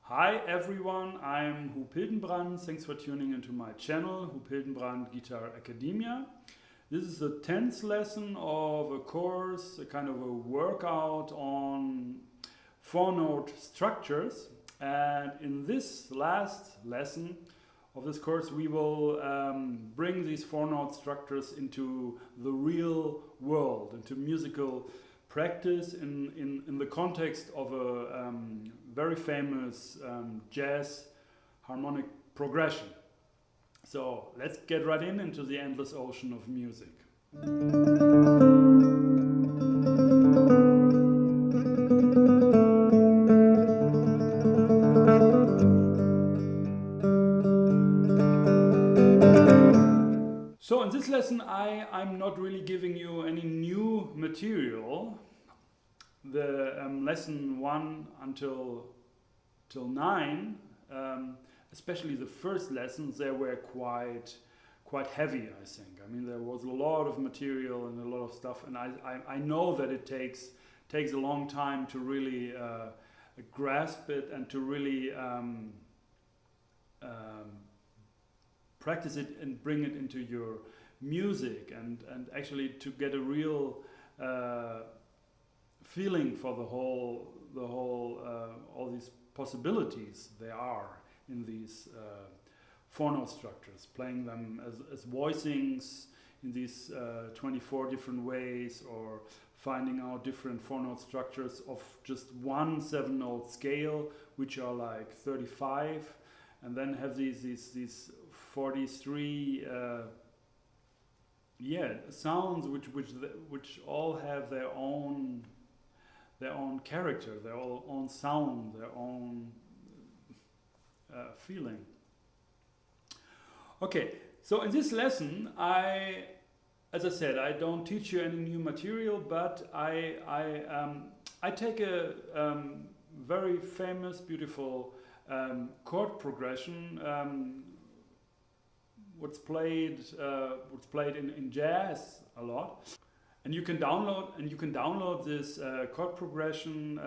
Hi everyone, I'm Huub Hildenbrand. Thanks for tuning into my channel, Huub Hildenbrand Guitar Academia. This is the 10th lesson of a course, a kind of a workout on 4-note structures. And in this last lesson of this course, we will bring these 4-note structures into the real world, into musical practice in the context of a very famous jazz harmonic progression. So let's get right into the endless ocean of music. So in this lesson I'm not really giving you any new material. The lesson 1 until 9, especially the first lessons, they were quite heavy, I think. I mean, there was a lot of material and a lot of stuff, and I know that it takes a long time to really grasp it and to really practice it and bring it into your music and actually to get a real feeling for all these possibilities there are in these 4-note structures, playing them as voicings in these 24 different ways, or finding out different 4-note structures of just one 7-note scale, which are like 35, and then have these 43 sounds which all have their own character, their own sound, their own feeling. Okay, so in this lesson, as I said, I don't teach you any new material, but I take a very famous, beautiful chord progression, what's played in jazz a lot. And you can download this chord progression.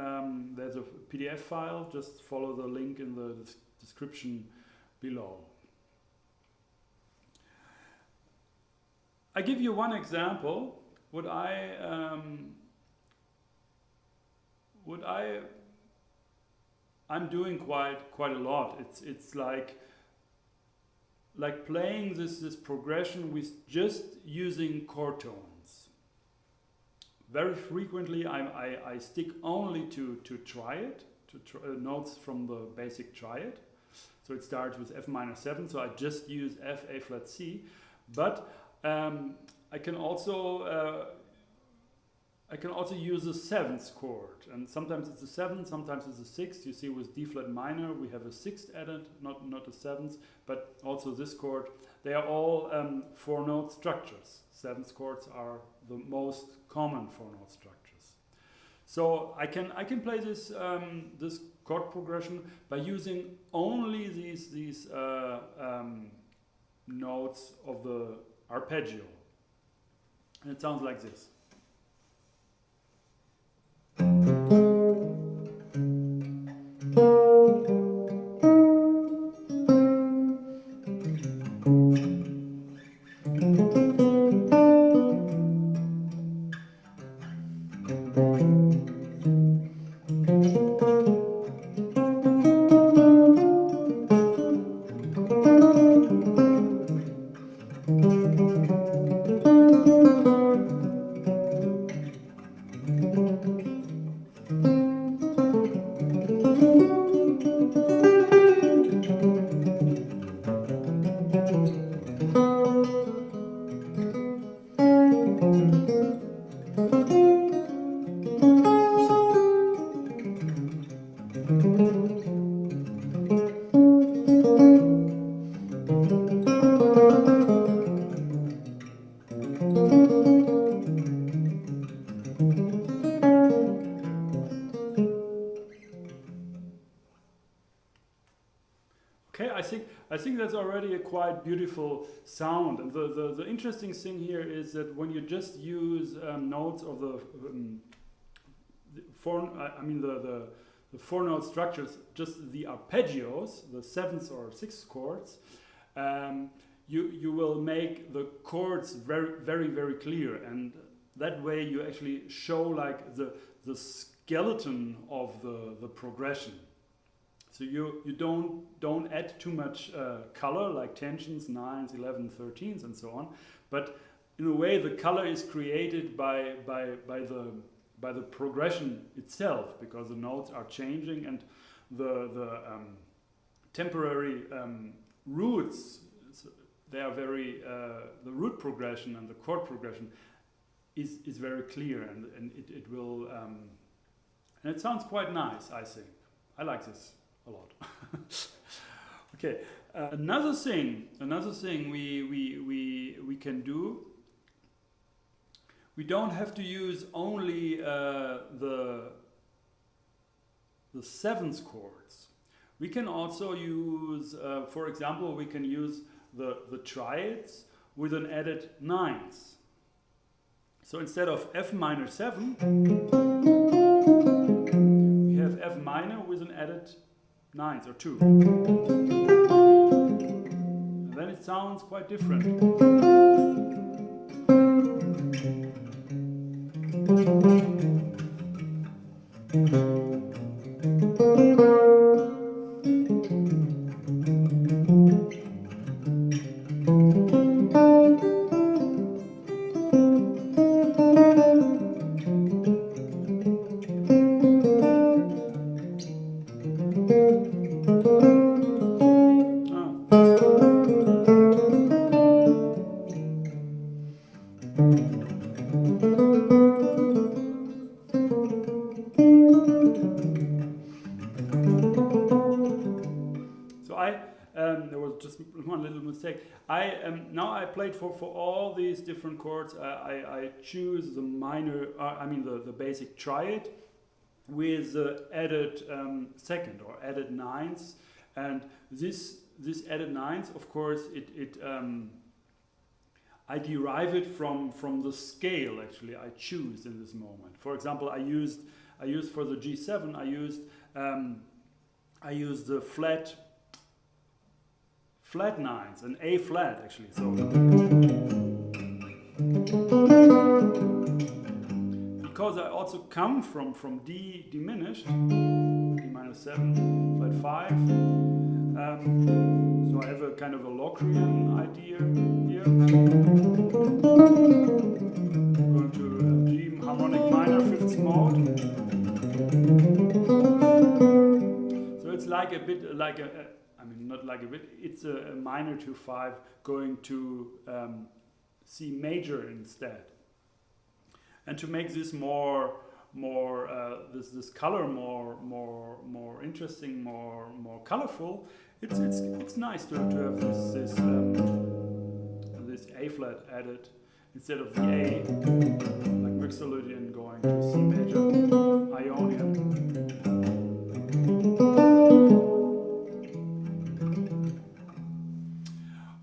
There's a PDF file. Just follow the link in the description below. I give you one example. I'm doing quite a lot. It's like playing this progression with just using chord tones. Very frequently I stick only to triad, notes from the basic triad. So it starts with F minor 7, so I just use F, A flat C. But I can also use a 7th chord, and sometimes it's a 7th, sometimes it's a 6th. You see, with D flat minor we have a 6th added, not a 7th, but also this chord. They are all 4-note structures. 7th chords are the most common 4-note structures. So I can play this this chord progression by using only these notes of the arpeggio, and it sounds like this. Okay, I think that's already a quite beautiful sound, and the interesting thing here is that when you just use notes of the 4-note structures, just the arpeggios, the 7th or 6th chords, you will make the chords very clear, and that way you actually show like the skeleton of the progression. So you don't add too much color, like tensions, 9s, 11s, 13s, and so on. But in a way, the color is created by the progression itself, because the notes are changing, and the temporary roots, they are very the root progression and the chord progression is very clear, and it will and it sounds quite nice, I think. I like this a lot. Okay, another thing we can do. We don't have to use only the 7th chords. We can also use, for example, we can use the triads with an added 9th. So instead of F minor 7, we have F minor with an added 9th or 2. And then it sounds quite different. There was just one little mistake. Now I played for all these different chords. I choose the minor, the basic triad with the added 2nd or added 9th, and this added 9th, of course, I derive it from the scale. Actually, I choose in this moment. For example, I used for the G7. I used the flat 9s, an A flat actually. So because I also come from D diminished, D minor 7, flat 5. So I have a kind of a Locrian idea here. Going to G harmonic minor 5th mode. So it's like a bit like not like a bit, it's a minor to 5 going to C major instead. And to make this more this color more interesting, more colorful, it's nice to have this A flat added instead of the A, like Mixolydian going to C major, Ionian.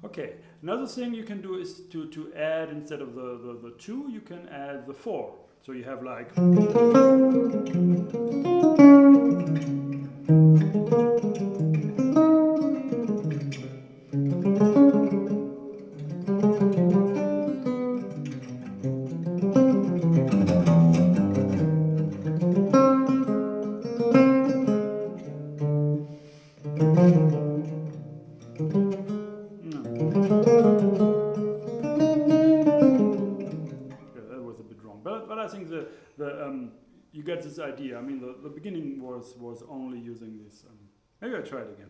Okay, another thing you can do is to add, instead of the 2, you can add the 4. So you have like you get this idea. I mean, the beginning was only using this. Maybe I'll try it again.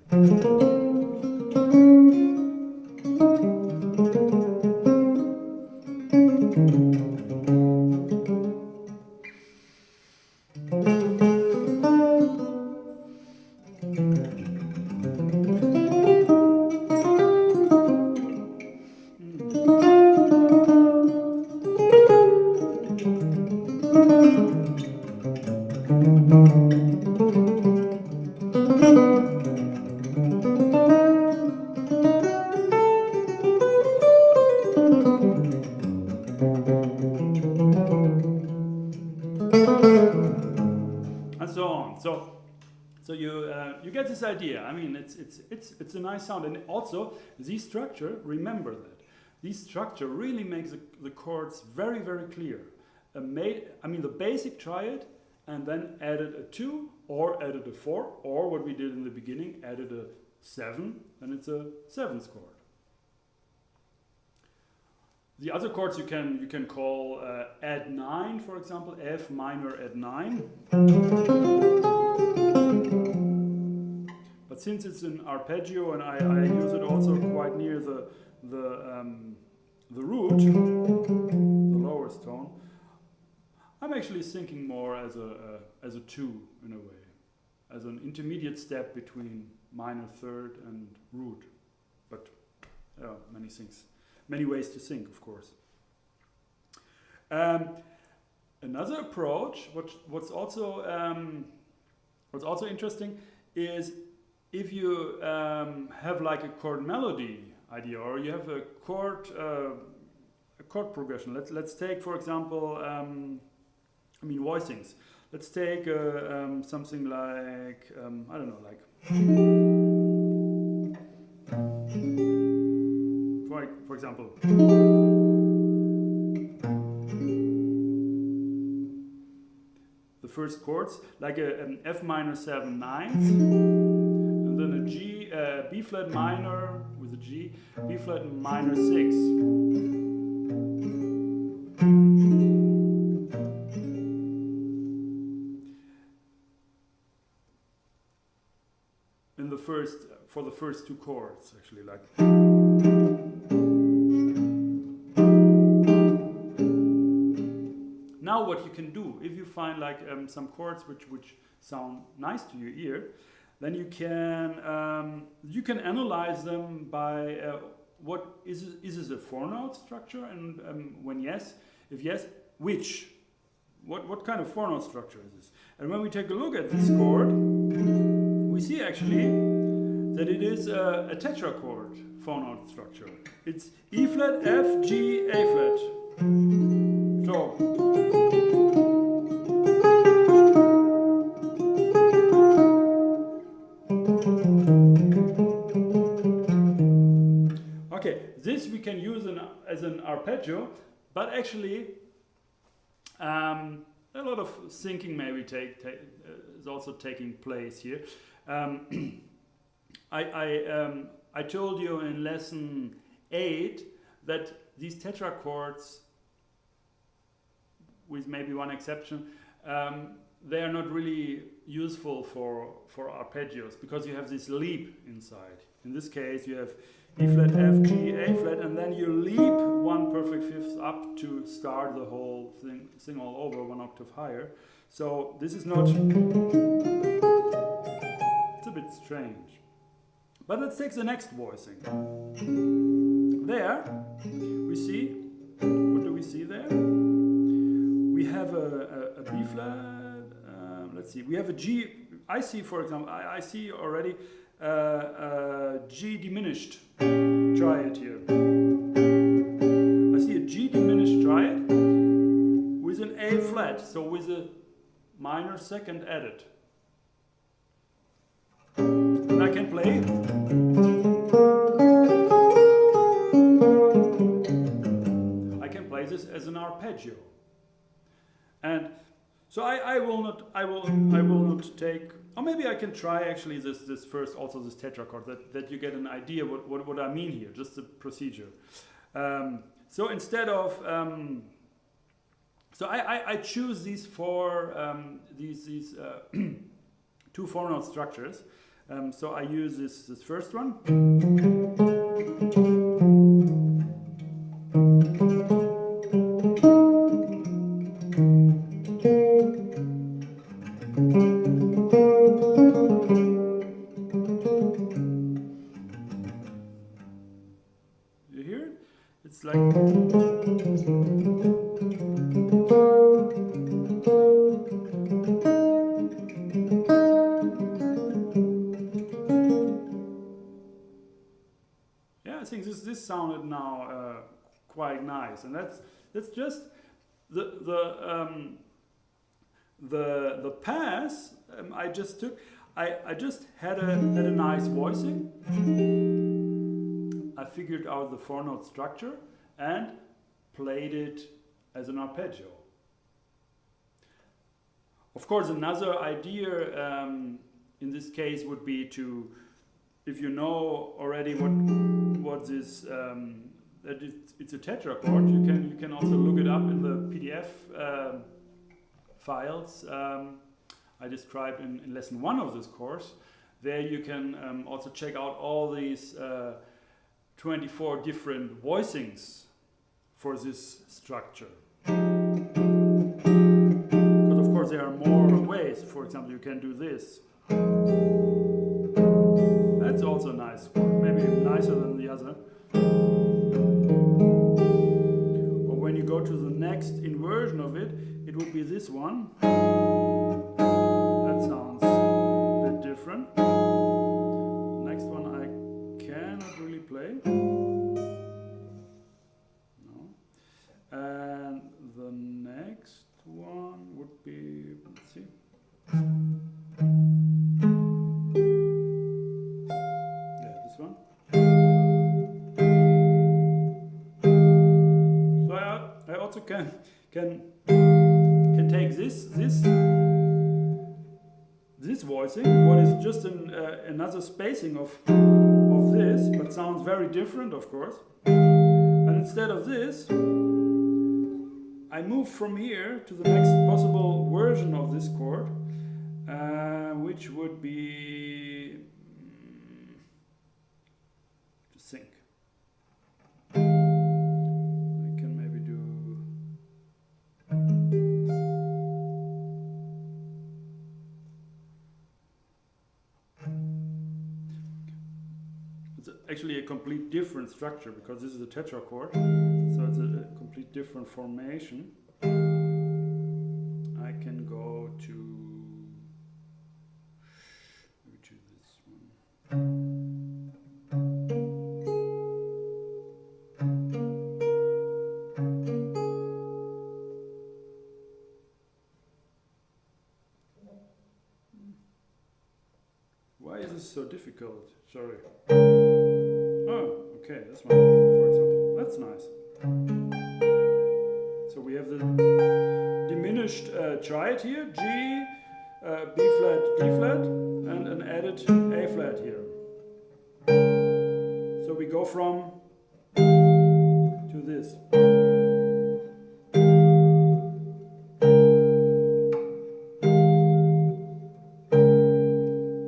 And so on. So you get this idea. I mean, it's a nice sound, and also the structure. Remember that this structure really makes the chords very, very clear. I mean, the basic triad, and then added a 2 or added a 4, or what we did in the beginning, added a 7, and it's a 7th chord. The other chords you can call add 9, for example, F minor add 9. But since it's an arpeggio and I use it also quite near the root, the lowest tone, I'm actually thinking more as a 2 in a way, as an intermediate step between minor third and root. But many things. Many ways to think, of course. Another approach, what's also interesting, is if you have like a chord melody idea, or you have a chord progression. Let's take, for example, I mean, voicings. Let's take something like I don't know, like. For example, the first chords, like an F minor 7 9ths, and then a G, B flat minor with a G, B flat minor 6. In the first, for the first 2 chords, actually, like. Now what you can do, if you find like some chords which sound nice to your ear, then you can analyze them by what is this a 4-note structure, and when yes, if yes, which? What kind of 4-note structure is this? And when we take a look at this chord, we see actually that it is a tetrachord 4-note structure. It's E flat, F, G, A flat. So. Okay, this we can use as an arpeggio, but actually a lot of thinking maybe is also taking place here. I told you in lesson 8 that these tetrachords, with maybe one exception, they are not really useful for arpeggios because you have this leap inside. In this case, you have E flat, F, G, A flat, and then you leap 1 perfect fifth up to start the whole thing all over 1 octave higher. So this is not. It's a bit strange. But let's take the next voicing. There we see. What do we see there? We have a B flat. Let's see. We have a G. I see, for example, I see already G diminished triad here. I see a G diminished triad with an A flat, so with a minor second added. And I can play. I can play this as an arpeggio. And so I will not take, or maybe I can try actually this first, also this tetrachord, that you get an idea what I mean here, just the procedure. So instead of, so I choose these these 2 4-note structures. So I use this first one. You hear it? It's like. Yeah, I think this sounded now quite nice, and that's just the pass I just took. I just had a nice voicing. I figured out the 4-note structure and played it as an arpeggio. Of course, another idea in this case would be to, if you know already what this that it's a tetrachord, you can also look it up in the PDF files I described in lesson 1 of this course. There you can also check out all these 24 different voicings for this structure. Because of course there are more ways. For example, you can do this. That's also nice, maybe nicer than the other. Or when you go to the next inversion of it, it would be this one. That sounds a bit different. Next one I cannot really play. No. And the next one would be, let's see. Yeah, this one. So I also can take this voicing, what is just another spacing of this, but sounds very different, of course. And instead of this, I move from here to the next possible version of this chord, which would be to sync. I can maybe do. It's actually a complete different structure because this is a tetrachord, so it's a complete different formation. I can go to this one. Why is this so difficult? Sorry. Oh, okay, this one, for example. That's nice. So we have the diminished triad here, G, B flat, D flat, and an added A flat here. So we go from to this.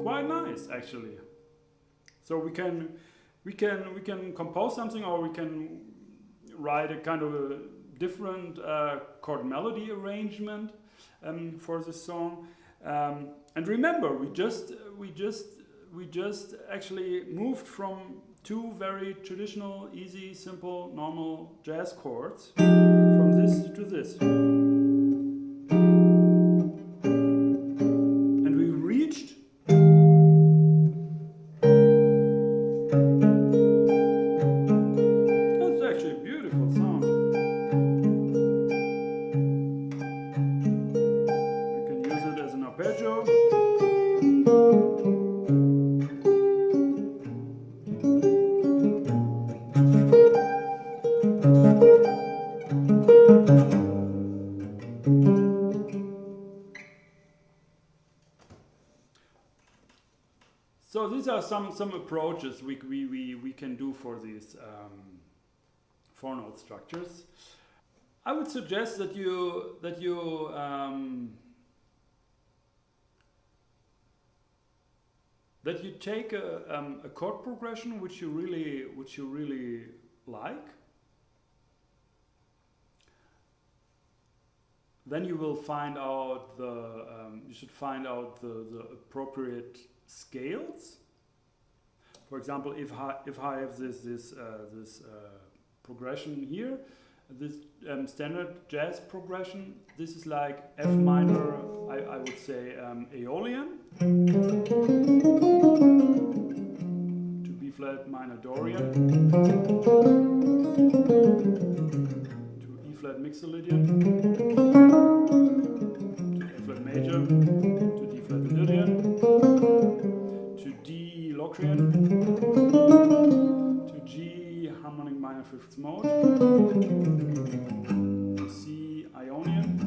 Quite nice, actually. So we can compose something, or we can write a kind of a different chord melody arrangement for this song. And remember, we just actually moved from 2 very traditional, easy, simple, normal jazz chords from this to this. And we reached that's actually a beautiful sound. We can use it as an arpeggio. So these are some approaches we can do for these 4-note structures. I would suggest that you take a chord progression which you really like. Then you will find out you should find out the appropriate scales. For example, if I have this progression here, this standard jazz progression, this is like F minor, I would say Aeolian, to B flat minor Dorian, to E flat Mixolydian, to A flat major, to D flat Lydian, Locrian, to G harmonic minor fifth mode, to C Ionian.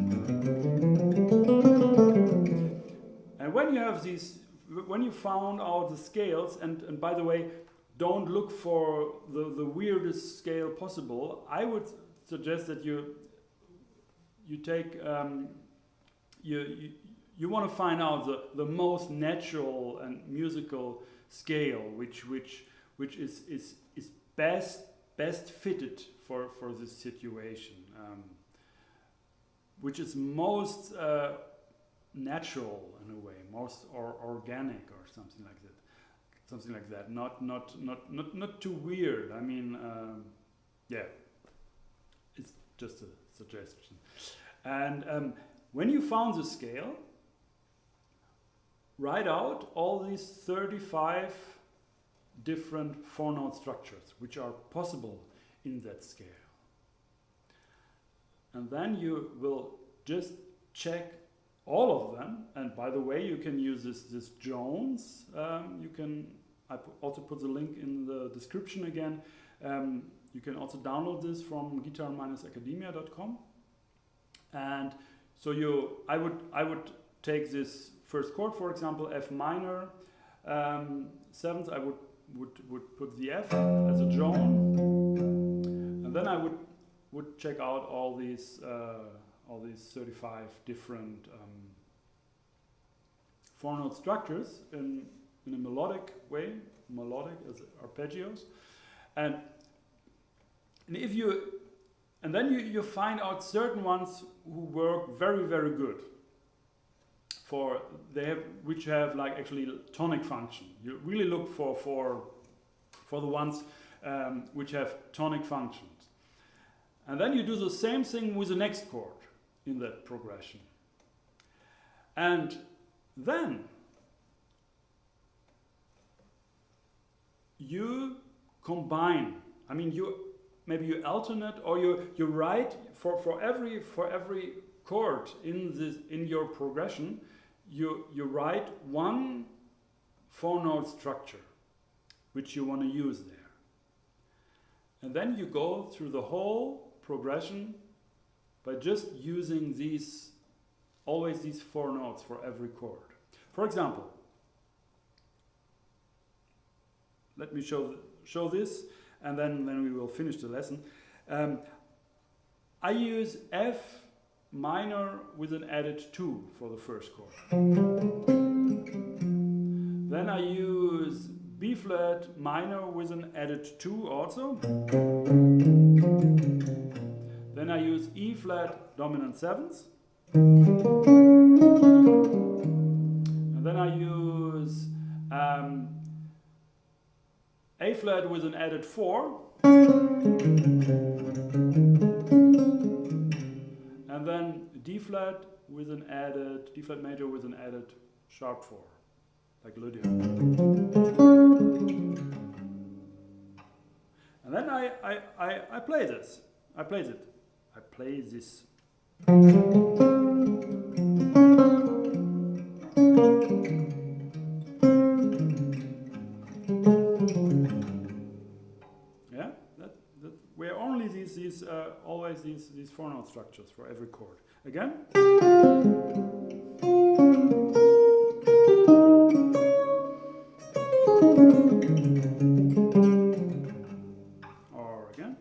And when you have these, when you found out the scales, and by the way, don't look for the weirdest scale possible. I would suggest that you take you want to find out the most natural and musical scale, which is best fitted for this situation, which is most natural in a way, most organic or something like that. Something like that, not too weird. I mean, yeah, it's just a suggestion. And when you found the scale, write out all these 35 different four-note structures which are possible in that scale. And then you will just check all of them. And by the way, you can use this Jones. I also put the link in the description again. You can also download this from guitar-academia.com. And so I would take this first chord, for example, F minor, seventh. I would put the F as a drone, and then I would check out all these 35 different four-note structures in a melodic way, melodic as arpeggios, and then you find out certain ones who work very, very good. Which have like actually tonic function. You really look for the ones which have tonic functions, and then you do the same thing with the next chord in that progression, and then you combine. I mean, maybe you alternate, or you write for every chord in your progression. You write one four-note structure which you want to use there, and then you go through the whole progression by just using always these four notes for every chord. For example, let me show this, and then we will finish the lesson. I use F minor with an added 2 for the first chord. Then I use B flat minor with an added 2 also. Then I use E flat dominant 7th. And then I use A flat with an added 4. And then D flat major with an added sharp 4, like Lydia. And then I play this. I play this. Yeah, we're only always these four note structures for every chord. Again. Or again.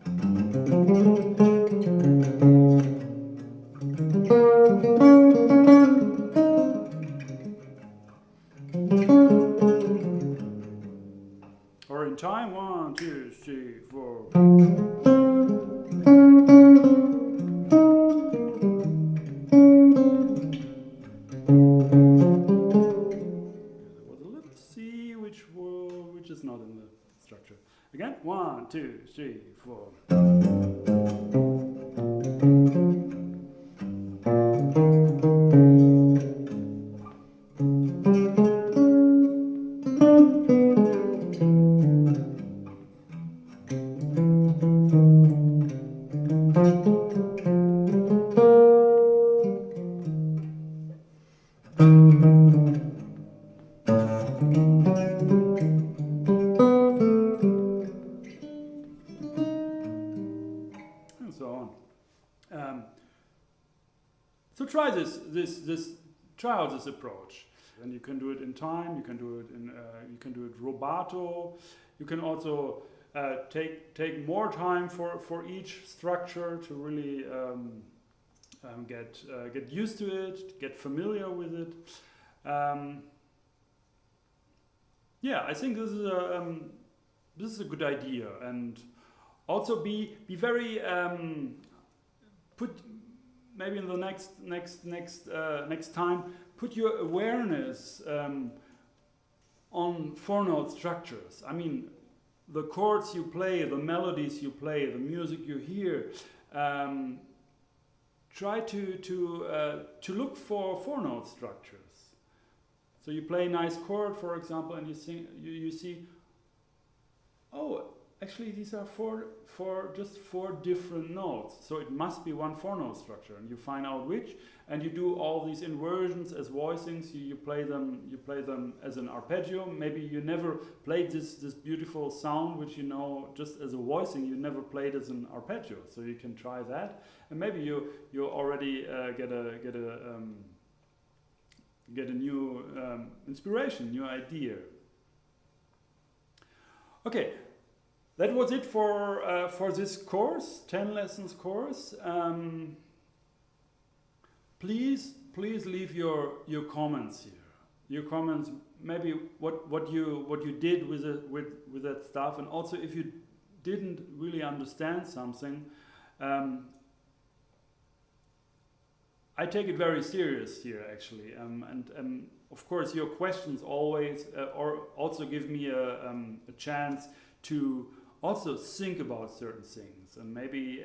Or in time, 1, 2, 3, 4. Which is not in the structure. Again, 1, 2, 3, 4. try try out this approach. And you can do it in time. You can do it in you can do it rubato. You can also take more time for each structure to really get used to it, get familiar with it. Yeah, I think this is a good idea, and also be very put maybe in the next time put your awareness on 4-note structures. I mean, the chords you play, the melodies you play, the music you hear. Try to look for 4-note structures. So you play a nice chord, for example, and you see, oh, actually these are just four different notes. So it must be one 4-note structure, and you find out which, and you do all these inversions as voicings. You play them as an arpeggio. Maybe you never played this beautiful sound, which you know just as a voicing. You never played as an arpeggio, so you can try that, and maybe you already get a new inspiration, new idea. Okay. That was it for this course, 10 lessons course. Please leave your comments here. Your comments, maybe what you did with that stuff, and also if you didn't really understand something. I take it very serious here, actually, and of course your questions always or also give me a chance to also think about certain things, and maybe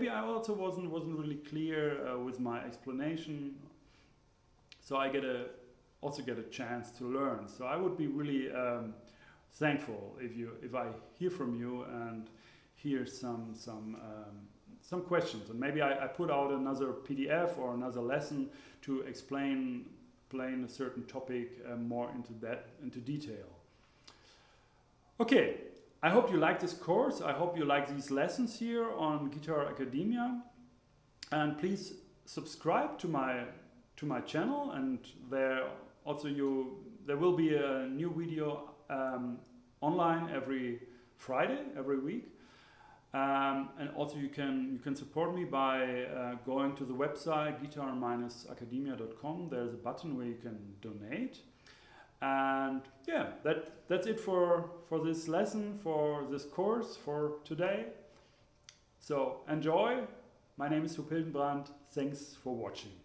I also wasn't really clear with my explanation, so I also get a chance to learn. So I would be really thankful if I hear from you and hear some questions, and maybe I put out another PDF or another lesson to explain a certain topic more into detail. Okay. I hope you like this course. I hope you like these lessons here on Guitar Academia, and please subscribe to my channel. And there will be a new video online every Friday, every week. And also you can support me by going to the website guitar-academia.com. There's a button where you can donate. And yeah, that's it for this lesson, for this course, for today. So enjoy. My name is Huub Hildenbrand. Thanks for watching.